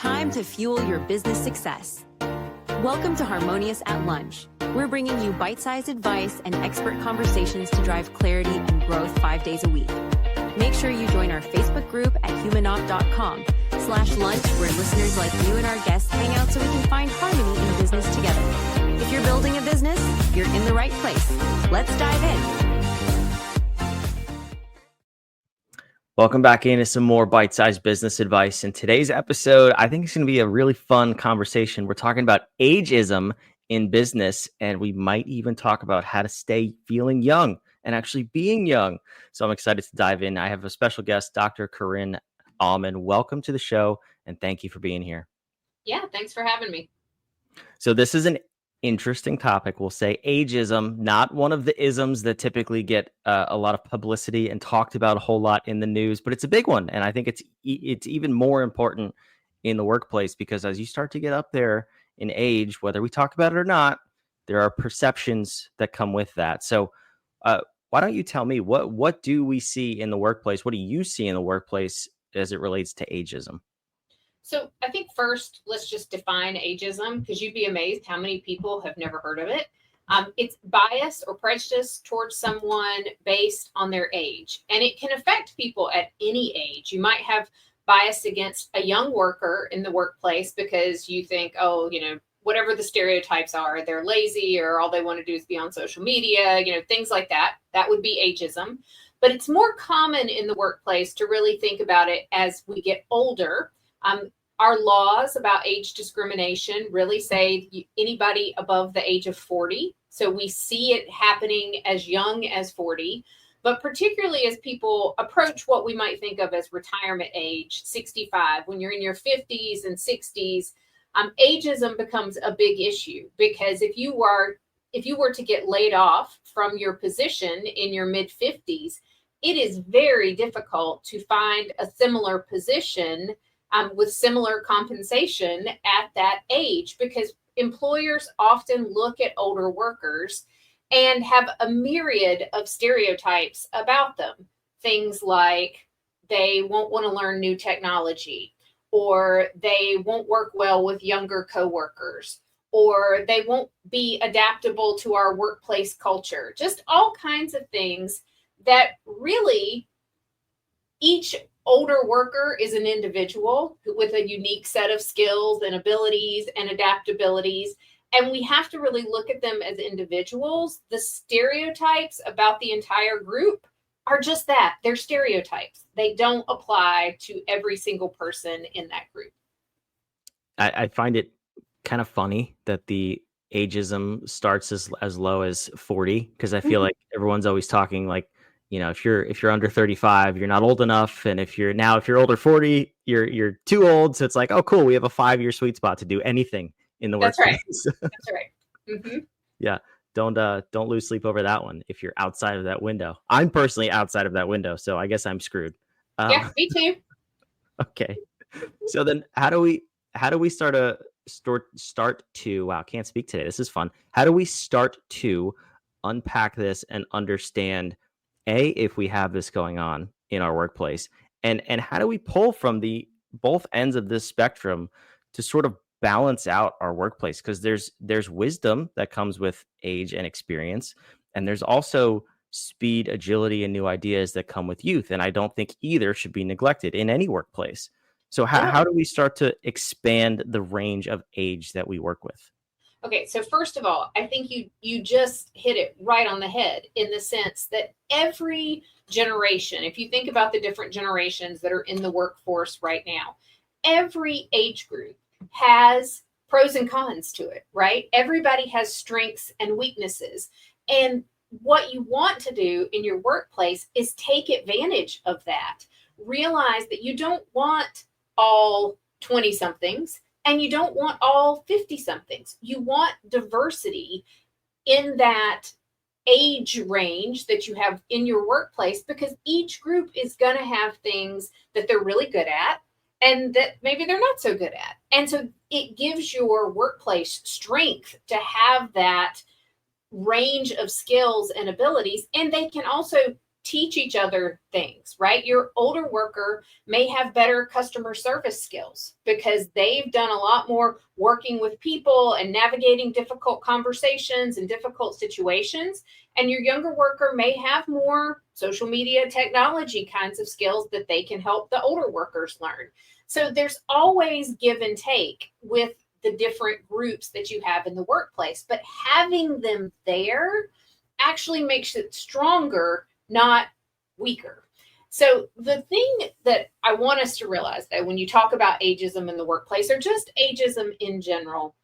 time to fuel your business success. Welcome to Harmonious at Lunch. We're bringing you bite-sized advice and expert conversations to drive clarity and growth 5 days a week. Make sure you join our Facebook group at humanopt.com/lunch, where listeners like you and our guests hang out so we can find harmony in business together. If you're building a business, you're in the right place. Let's dive in. Welcome back into some more bite-sized business advice. In today's episode, I think it's going to be a really fun conversation. We're talking about ageism in business, and we might even talk about how to stay feeling young and actually being young. So I'm excited to dive in. I have a special guest, Dr. Corinne Auman. Welcome to the show, and thank you for being here. Yeah, thanks for having me. So this is an interesting topic. We'll say ageism, not one of the isms that typically get a lot of publicity and talked about a whole lot in the news, but it's a big one. And I think it's even more important in the workplace, because as you start to get up there in age, whether we talk about it or not, there are perceptions that come with that. So why don't you tell me, what do we see in the workplace? What do you see in the workplace as it relates to ageism? So I think first, let's just define ageism, because you'd be amazed how many people have never heard of it. It's bias or prejudice towards someone based on their age, and it can affect people at any age. You might have bias against a young worker in the workplace because you think, oh, whatever the stereotypes are, they're lazy or all they want to do is be on social media, things like that. That would be ageism. But it's more common in the workplace to really think about it as we get older. Our laws about age discrimination really say anybody above the age of 40. So we see it happening as young as 40, but particularly as people approach what we might think of as retirement age, 65, when you're in your 50s and 60s, ageism becomes a big issue, because if you were to get laid off from your position in your mid 50s, it is very difficult to find a similar position with similar compensation at that age, because employers often look at older workers and have a myriad of stereotypes about them. Things like they won't want to learn new technology, or they won't work well with younger coworkers, or they won't be adaptable to our workplace culture. Just all kinds of things that really, each older worker is an individual with a unique set of skills and abilities and adaptabilities. And we have to really look at them as individuals. The stereotypes about the entire group are just that. They're stereotypes. They don't apply to every single person in that group. I find it kind of funny that the ageism starts as low as 40, because I feel like everyone's always talking like, if you're under 35, you're not old enough. And if you're older 40, you're too old. So it's like, oh, cool. We have a 5-year sweet spot to do anything in the workplace. That's right. Mm-hmm. Yeah. Don't lose sleep over that one. If you're outside of that window, I'm personally outside of that window, so I guess I'm screwed. Yeah, me too. Okay. So then how do we start to, wow, can't speak today. This is fun. How do we start to unpack this and understand, if we have this going on in our workplace, and how do we pull from both ends of this spectrum to sort of balance out our workplace? Because there's wisdom that comes with age and experience, and there's also speed, agility, and new ideas that come with youth. And I don't think either should be neglected in any workplace. So how do we start to expand the range of age that we work with? Okay, so first of all, I think you just hit it right on the head, in the sense that every generation, if you think about the different generations that are in the workforce right now, every age group has pros and cons to it, right? Everybody has strengths and weaknesses. And what you want to do in your workplace is take advantage of that. Realize that you don't want all 20-somethings. And you don't want all 50-somethings. You want diversity in that age range that you have in your workplace, because each group is going to have things that they're really good at and that maybe they're not so good at. And so it gives your workplace strength to have that range of skills and abilities. And they can also teach each other things, right? Your older worker may have better customer service skills because they've done a lot more working with people and navigating difficult conversations and difficult situations. And your younger worker may have more social media technology kinds of skills that they can help the older workers learn. So there's always give and take with the different groups that you have in the workplace, but having them there actually makes it stronger, not weaker. So the thing that I want us to realize that when you talk about ageism in the workplace, or just ageism in general,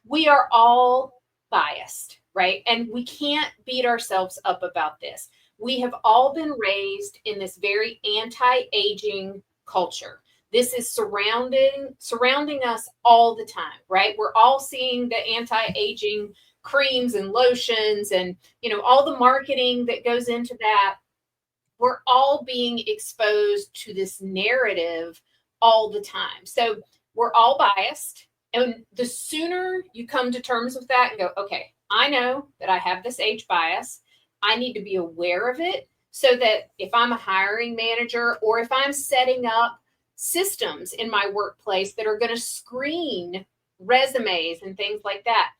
we are all biased, right? And we can't beat ourselves up about this. We have all been raised in this very anti-aging culture. This is surrounding us all the time, right? We're all seeing the anti-aging creams and lotions and, all the marketing that goes into that. We're all being exposed to this narrative all the time. So we're all biased. And the sooner you come to terms with that and go, okay, I know that I have this age bias. I need to be aware of it so that if I'm a hiring manager or if I'm setting up systems in my workplace that are going to screen resumes and things like that,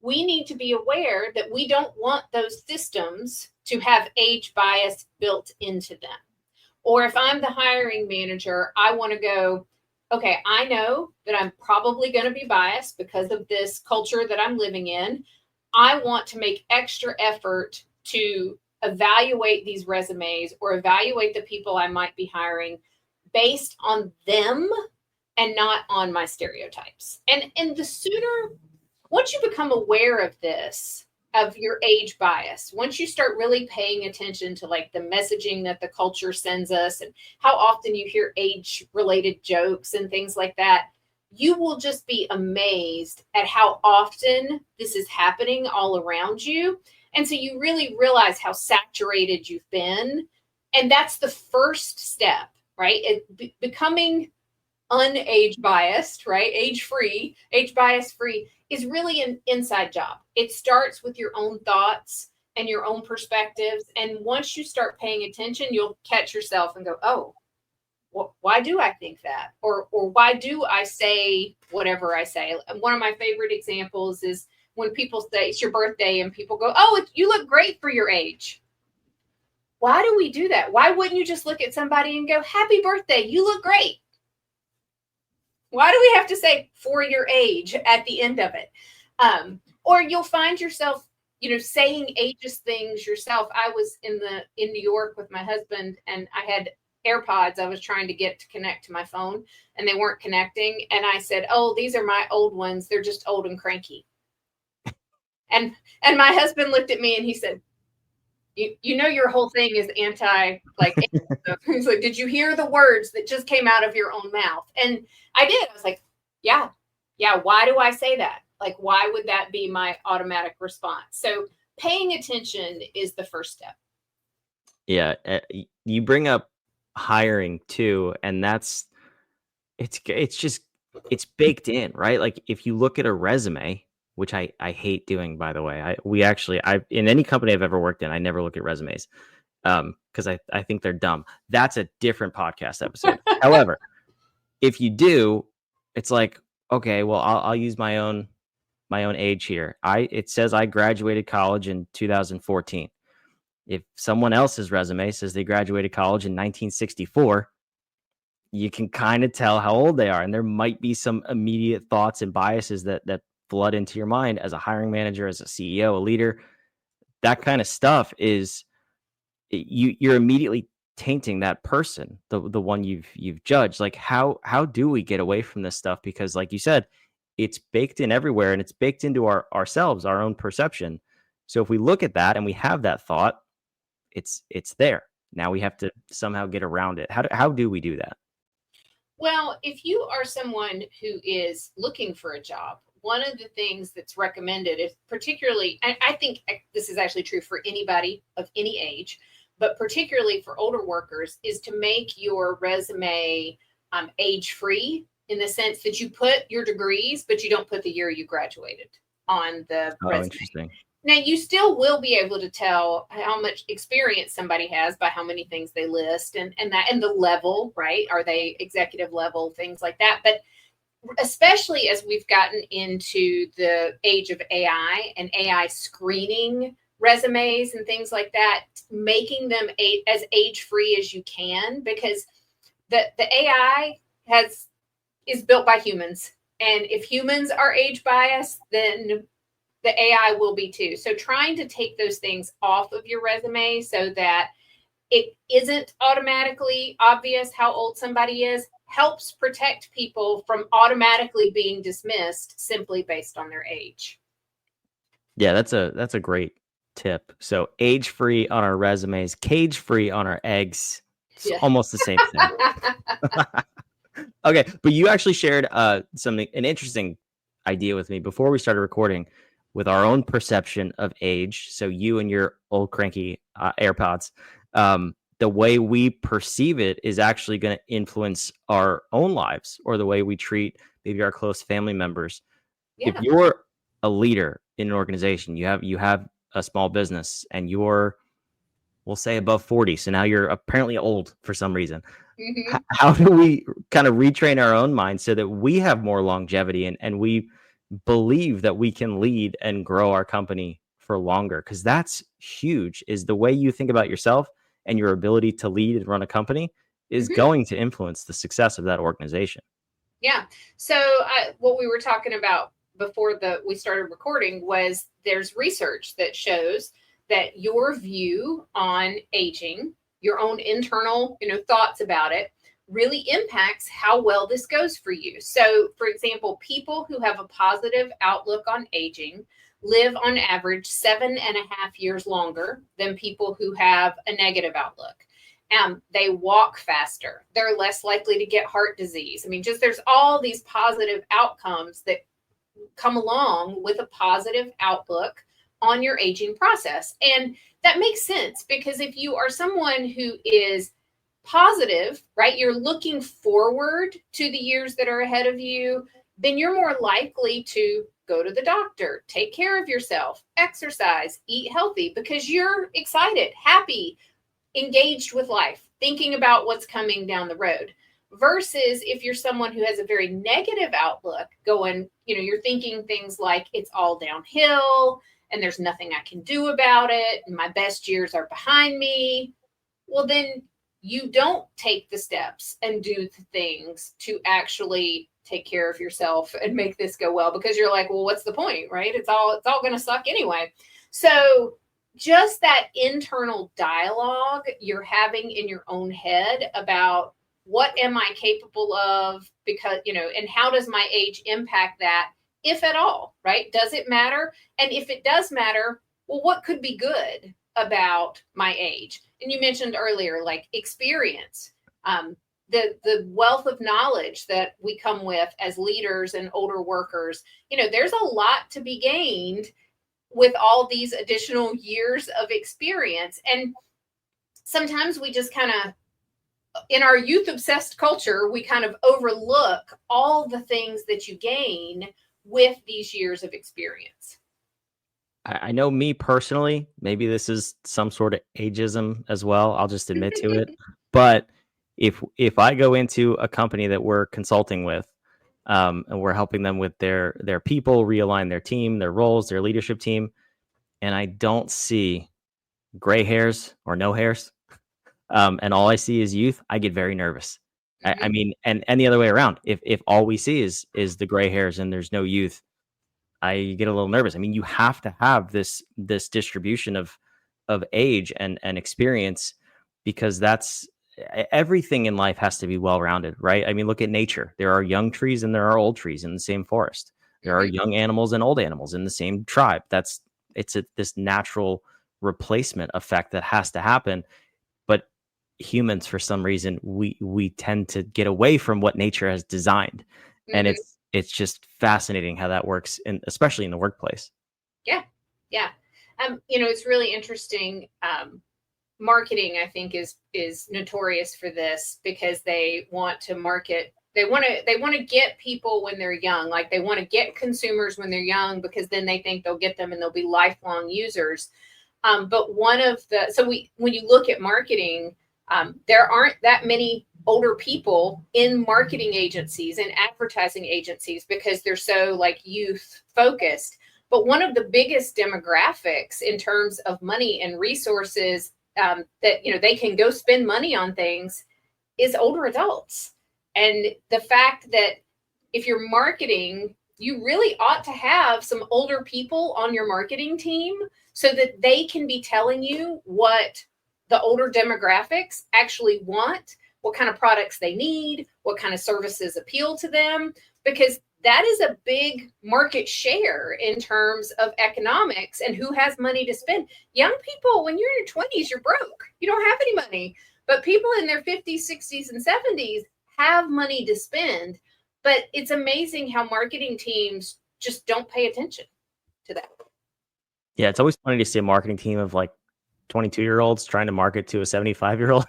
we need to be aware that we don't want those systems to have age bias built into them. Or if I'm the hiring manager, I want to go, okay, I know that I'm probably going to be biased because of this culture that I'm living in. I want to make extra effort to evaluate these resumes or evaluate the people I might be hiring based on them and not on my stereotypes. And the sooner, once you become aware of this, of your age bias, once you start really paying attention to like the messaging that the culture sends us and how often you hear age related jokes and things like that, you will just be amazed at how often this is happening all around you. And so you really realize how saturated you've been. And that's the first step, right? Becoming unage biased, right? Age bias free is really an inside job. It starts with your own thoughts and your own perspectives. And once you start paying attention, you'll catch yourself and go, oh, why do I think that? Or why do I say whatever I say? One of my favorite examples is when people say it's your birthday and people go, oh, you look great for your age. Why do we do that? Why wouldn't you just look at somebody and go, happy birthday, you look great? Why do we have to say for your age at the end of it? Or you'll find yourself, saying ageist things yourself. I was in New York with my husband and I had AirPods I was trying to get to connect to my phone and they weren't connecting. And I said, oh, these are my old ones. They're just old and cranky. And my husband looked at me and he said, your whole thing is anti, like, he's like, did you hear the words that just came out of your own mouth? And I did. I was like, yeah. Why do I say that? Like, why would that be my automatic response? So paying attention is the first step. Yeah. You bring up hiring too. And it's baked in, right? Like if you look at a resume, which I hate doing, by the way. I in any company I've ever worked in, I never look at resumes because I think they're dumb. That's a different podcast episode. However, if you do, it's like, okay, well, I'll use my own age here. It says I graduated college in 2014. If someone else's resume says they graduated college in 1964, you can kind of tell how old they are, and there might be some immediate thoughts and biases that flood into your mind as a hiring manager, as a CEO, a leader. That kind of stuff is you're immediately tainting that person, the one you've judged. Like how do we get away from this stuff? Because like you said, it's baked in everywhere and it's baked into ourselves, our own perception. So if we look at that and we have that thought, it's there. Now we have to somehow get around it. How do we do that? Well, if you are someone who is looking for a job, one of the things that's recommended is particularly, and I think this is actually true for anybody of any age, but particularly for older workers, is to make your resume age-free in the sense that you put your degrees, but you don't put the year you graduated on the resume. Interesting. Now, you still will be able to tell how much experience somebody has by how many things they list and the level, right? Are they executive level, things like that? But especially as we've gotten into the age of AI and AI screening resumes and things like that, making them as age free as you can, because the AI is built by humans. And if humans are age biased, then the AI will be too. So trying to take those things off of your resume so that it isn't automatically obvious how old somebody is helps protect people from automatically being dismissed simply based on their age. Yeah, that's a great tip. So age free on our resumes, cage free on our eggs. It's Yeah. almost the same thing. Okay, but you actually shared an interesting idea with me before we started recording with our own perception of age. So you and your old cranky AirPods, the way we perceive it is actually going to influence our own lives or the way we treat maybe our close family members. Yeah. If you're a leader in an organization, you have a small business, and you're, we'll say, above 40, so now you're apparently old for some reason. Mm-hmm. How do we kind of retrain our own minds so that we have more longevity and we believe that we can lead and grow our company for longer? Because that's huge, is the way you think about yourself and your ability to lead and run a company is Mm-hmm. going to influence the success of that organization. Yeah. So what we were talking about before we started recording was there's research that shows that your view on aging, your own internal, thoughts about it, really impacts how well this goes for you. So, for example, people who have a positive outlook on aging live on average 7.5 years longer than people who have a negative outlook. They walk faster. They're less likely to get heart disease. I mean, just there's all these positive outcomes that come along with a positive outlook on your aging process. And that makes sense, because if you are someone who is positive, right, you're looking forward to the years that are ahead of you, then you're more likely to go to the doctor, take care of yourself, exercise, eat healthy, because you're excited, happy, engaged with life, thinking about what's coming down the road. Versus if you're someone who has a very negative outlook, you're thinking things like it's all downhill and there's nothing I can do about it, and my best years are behind me. Well, then you don't take the steps and do the things to actually take care of yourself and make this go well, because you're like, well, what's the point, right? It's all going to suck anyway. So just that internal dialogue you're having in your own head about what am I capable of, because, and how does my age impact that, if at all, right? Does it matter? And if it does matter, well, what could be good about my age? And you mentioned earlier, like experience, the wealth of knowledge that we come with as leaders and older workers. There's a lot to be gained with all these additional years of experience. And sometimes we just kind of, in our youth obsessed culture, we kind of overlook all the things that you gain with these years of experience. I know me personally, maybe this is some sort of ageism as well. I'll just admit to it. But if I go into a company that we're consulting with, and we're helping them with their people realign their team, their roles, their leadership team, and I don't see gray hairs or no hairs, and all I see is youth, I get very nervous. Mm-hmm. I mean, and the other way around. If all we see is the gray hairs and there's no youth, I get a little nervous. I mean, you have to have this distribution of age and experience, because that's everything in life has to be well rounded, right? I mean, look at nature. There are young trees and there are old trees in the same forest. There are young animals and old animals in the same tribe. It's this natural replacement effect that has to happen. But humans, for some reason, we tend to get away from what nature has designed, and it's just fascinating how that works, especially in the workplace. Yeah. It's really interesting. Marketing, I think, is notorious for this, because they want to market They want to get people when they're young. Like they want to get consumers when they're young, because then they think they'll get them and they'll be lifelong users. But when you look at marketing, there aren't that many older people in marketing agencies and advertising agencies because they're so like youth focused. But one of the biggest demographics in terms of money and resources that they can go spend money on things is older adults. And the fact that if you're marketing, you really ought to have some older people on your marketing team so that they can be telling you what the older demographics actually want, what kind of products they need, what kind of services appeal to them, because that is a big market share in terms of economics and who has money to spend. Young people, when you're in your 20s, you're broke. You don't have any money. But people in their 50s, 60s, and 70s have money to spend. But it's amazing how marketing teams just don't pay attention to that. Yeah, it's always funny to see a marketing team of like 22-year-olds trying to market to a 75-year-old.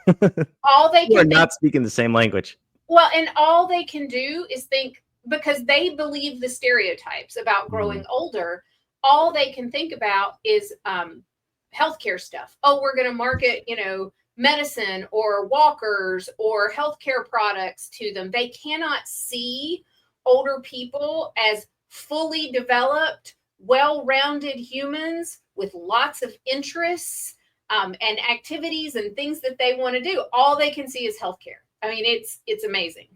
All they who are can not speaking the same language. Well, and all they can do is think, because they believe the stereotypes about growing older, all they can think about is healthcare stuff. Oh, we're going to market, medicine or walkers or healthcare products to them. They cannot see older people as fully developed, well-rounded humans with lots of interests and activities and things that they want to do. All they can see is healthcare. I mean, it's amazing.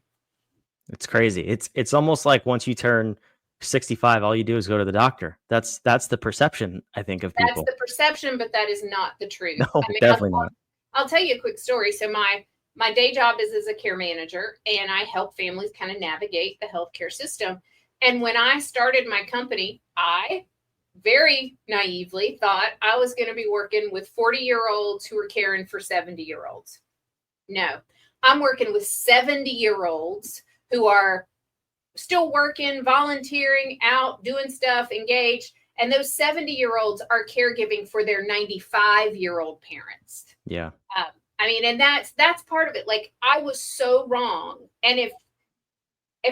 It's crazy. It's almost like once you turn 65, all you do is go to the doctor. That's the perception, I think, of people. That's the perception, but that is not the truth. No, definitely not. I'll tell you a quick story. So my day job is as a care manager, and I help families kind of navigate the healthcare system. And when I started my company, I very naively thought I was going to be working with 40-year-olds who were caring for 70-year-olds. No, I'm working with 70-year-olds who are still working, volunteering, out, doing stuff, engaged. And those 70-year-olds are caregiving for their 95-year-old parents. Yeah. And that's part of it. Like, I was so wrong. And if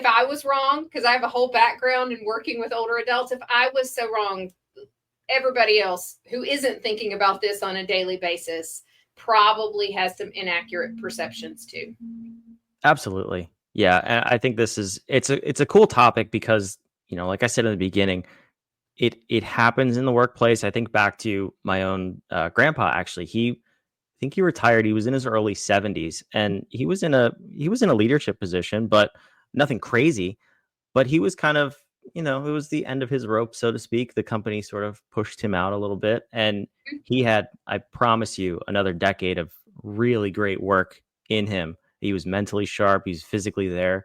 I was wrong, because I have a whole background in working with older adults, if I was so wrong, everybody else who isn't thinking about this on a daily basis probably has some inaccurate perceptions too. Absolutely. Yeah. And I think it's a cool topic because, like I said in the beginning, it happens in the workplace. I think back to my own grandpa, actually. I think he retired. He was in his early 70s and he was in a leadership position, but nothing crazy. But he was kind of, it was the end of his rope, so to speak. The company sort of pushed him out a little bit. And he had, I promise you, another decade of really great work in him. He was mentally sharp. He's physically there.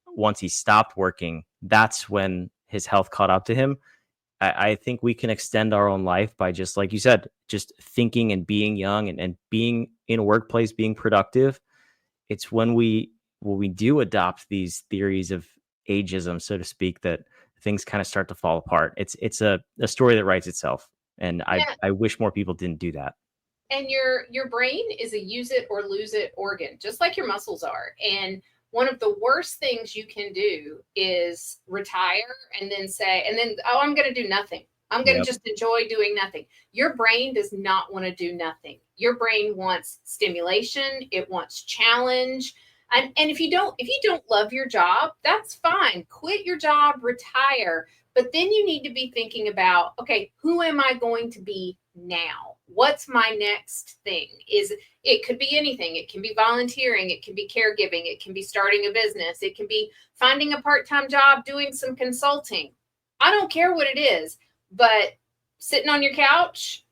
Once he stopped working, that's when his health caught up to him. I think we can extend our own life by just, like you said, just thinking and being young and being in a workplace, being productive. It's when we do adopt these theories of ageism, so to speak, that things kind of start to fall apart. It's a story that writes itself. And I wish more people didn't do that. And your brain is a use it or lose it organ, just like your muscles are. And one of the worst things you can do is retire and then I'm going to do nothing. I'm going to just enjoy doing nothing. Your brain does not want to do nothing. Your brain wants stimulation. It wants challenge. And if you don't love your job, that's fine. Quit your job, retire. But then you need to be thinking about, okay, who am I going to be now? What's my next thing? It could be anything. It can be volunteering. It can be caregiving. It can be starting a business. It can be finding a part-time job, doing some consulting. I don't care what it is, but sitting on your couch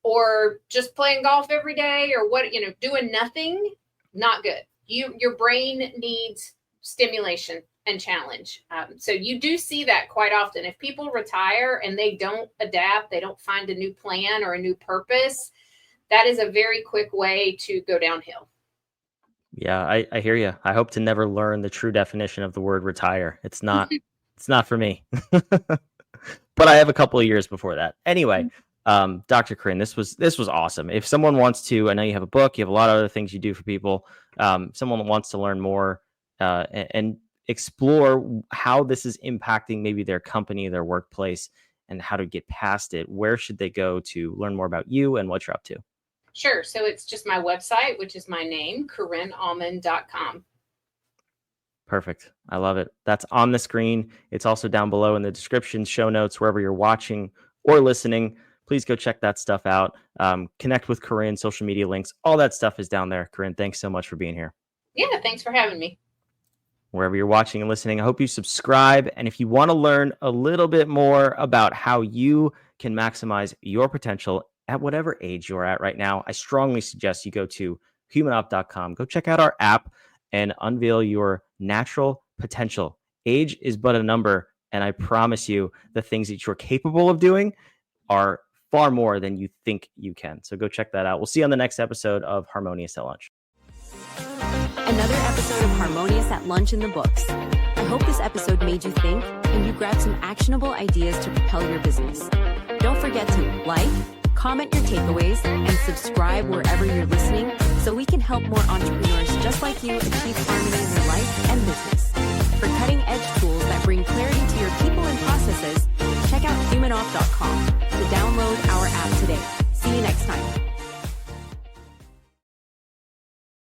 or just playing golf every day or doing nothing, not good. Your brain needs stimulation and challenge. So you do see that quite often. If people retire and they don't adapt, they don't find a new plan or a new purpose, that is a very quick way to go downhill. Yeah, I hear you. I hope to never learn the true definition of the word retire. It's not for me. But I have a couple of years before that. Anyway, Dr. Corinne, this was awesome. If someone wants to, I know you have a book, you have a lot of other things you do for people. Someone wants to learn more and explore how this is impacting maybe their company, their workplace, and how to get past it, where should they go to learn more about you and what you're up to? Sure. So it's just my website, which is my name, CorinneAuman.com. Perfect. I love it. That's on the screen. It's also down below in the description, show notes, wherever you're watching or listening. Please go check that stuff out. Connect with Corinne, social media links, all that stuff is down there. Corinne, thanks so much for being here. Yeah, thanks for having me. Wherever you're watching and listening, I hope you subscribe. And if you want to learn a little bit more about how you can maximize your potential at whatever age you're at right now, I strongly suggest you go to humanop.com. Go check out our app and unveil your natural potential. Age is but a number, and I promise you the things that you're capable of doing are far more than you think you can. So go check that out. We'll see you on the next episode of Harmonious at Lunch. Another episode of Harmonious at Lunch in the books. I hope this episode made you think and you grabbed some actionable ideas to propel your business. Don't forget to like, comment your takeaways, and subscribe wherever you're listening so we can help more entrepreneurs just like you achieve harmony in their life and business. For cutting-edge tools that bring clarity to your people and processes, check out humanoff.com.